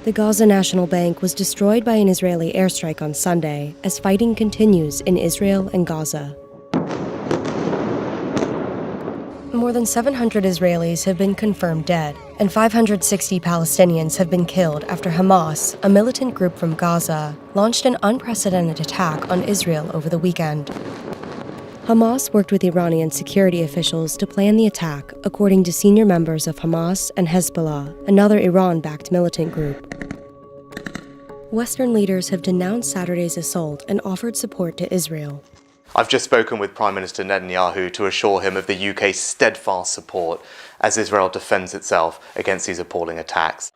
The Gaza National Bank was destroyed by an Israeli airstrike on Sunday as fighting continues in Israel and Gaza. More than 700 Israelis have been confirmed dead, and 560 Palestinians have been killed after Hamas, a militant group from Gaza, launched an unprecedented attack on Israel over the weekend. Hamas worked with Iranian security officials to plan the attack, according to senior members of Hamas and Hezbollah, another Iran-backed militant group. Western leaders have denounced Saturday's assault and offered support to Israel. I've just spoken with Prime Minister Netanyahu to assure him of the UK's steadfast support as Israel defends itself against these appalling attacks.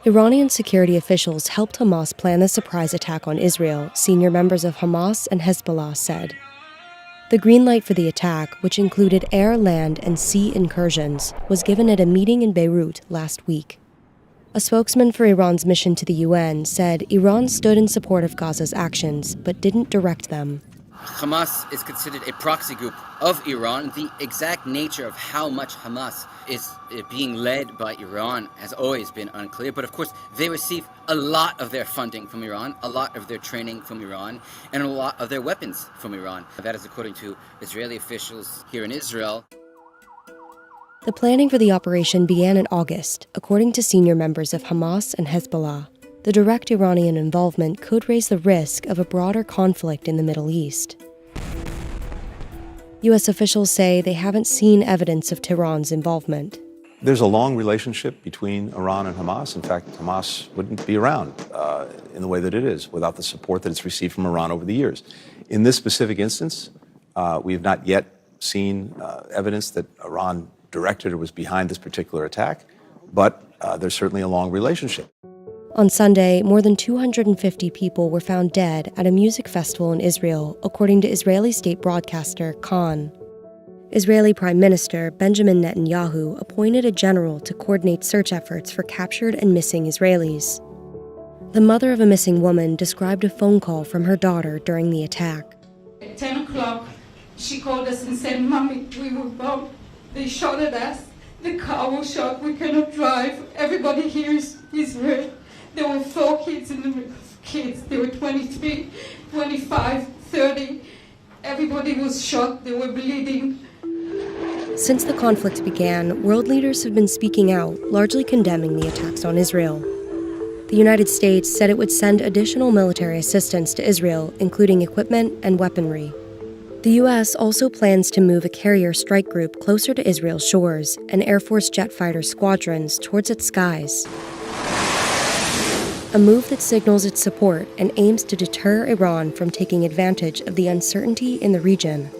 Iranian security officials helped Hamas plan the surprise attack on Israel, senior members of Hamas and Hezbollah said. The green light for the attack, which included air, land, and sea incursions, was given at a meeting in Beirut last week. A spokesman for Iran's mission to the UN said Iran stood in support of Gaza's actions, but didn't direct them. Hamas is considered a proxy group of Iran. The exact nature of how much Hamas is being led by Iran has always been unclear. But of course, they receive a lot of their funding from Iran, a lot of their training from Iran, and a lot of their weapons from Iran. That is according to Israeli officials here in Israel. The planning for the operation began in August, according to senior members of Hamas and Hezbollah. The direct Iranian involvement could raise the risk of a broader conflict in the Middle East. U.S. officials say they haven't seen evidence of Tehran's involvement. There's a long relationship between Iran and Hamas. In fact, Hamas wouldn't be around in the way that it is without the support that it's received from Iran over the years. In this specific instance, we have not yet seen evidence that Iran directed or was behind this particular attack, but there's certainly a long relationship. On Sunday, more than 250 people were found dead at a music festival in Israel, according to Israeli state broadcaster Khan. Israeli Prime Minister Benjamin Netanyahu appointed a general to coordinate search efforts for captured and missing Israelis. The mother of a missing woman described a phone call from her daughter during the attack. At 10 o'clock, she called us and said, "Mommy, we were bombed. They shot at us. The car was shot. We cannot drive. Everybody here is hurt." There were 4 kids in the kids. They were 23, 25, 30. Everybody was shot. They were bleeding. Since the conflict began, world leaders have been speaking out, largely condemning the attacks on Israel. The United States said it would send additional military assistance to Israel, including equipment and weaponry. The U.S. also plans to move a carrier strike group closer to Israel's shores and Air Force jet fighter squadrons towards its skies. A move that signals its support and aims to deter Iran from taking advantage of the uncertainty in the region.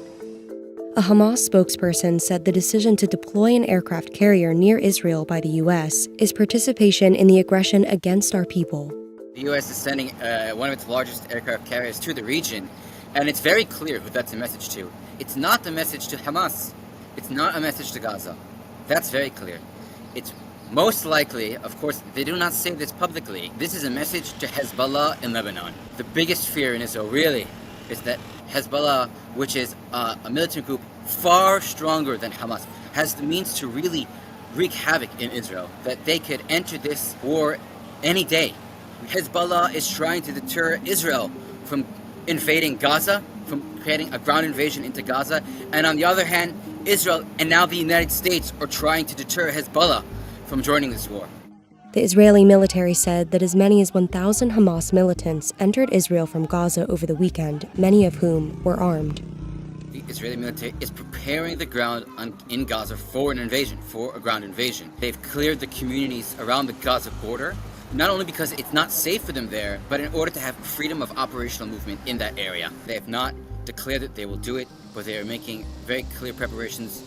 A Hamas spokesperson said the decision to deploy an aircraft carrier near Israel by the U.S. is participation in the aggression against our people. The U.S. is sending one of its largest aircraft carriers to the region, and it's very clear who that's a message to. It's not the message to Hamas. It's not a message to Gaza. That's very clear. It's most likely, of course, they do not say this publicly. This is a message to Hezbollah in Lebanon. The biggest fear in Israel, really, is that Hezbollah, which is a militant group far stronger than Hamas, has the means to really wreak havoc in Israel, that they could enter this war any day. Hezbollah is trying to deter Israel from invading Gaza, from creating a ground invasion into Gaza, and on the other hand, Israel and now the United States are trying to deter Hezbollah from joining this war. The Israeli military said that as many as 1,000 Hamas militants entered Israel from Gaza over the weekend, many of whom were armed. The Israeli military is preparing the ground in Gaza for an invasion, for a ground invasion. They've cleared the communities around the Gaza border, not only because it's not safe for them there, but in order to have freedom of operational movement in that area. They have not declared that they will do it, but they are making very clear preparations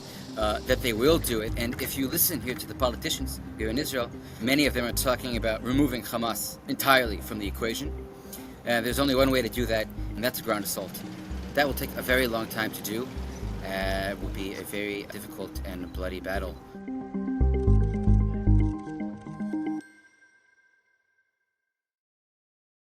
that they will do it. And if you listen here to the politicians here in Israel, many of them are talking about removing Hamas entirely from the equation. There's only one way to do that, and that's a ground assault. That will take a very long time to do. It will be a very difficult and bloody battle.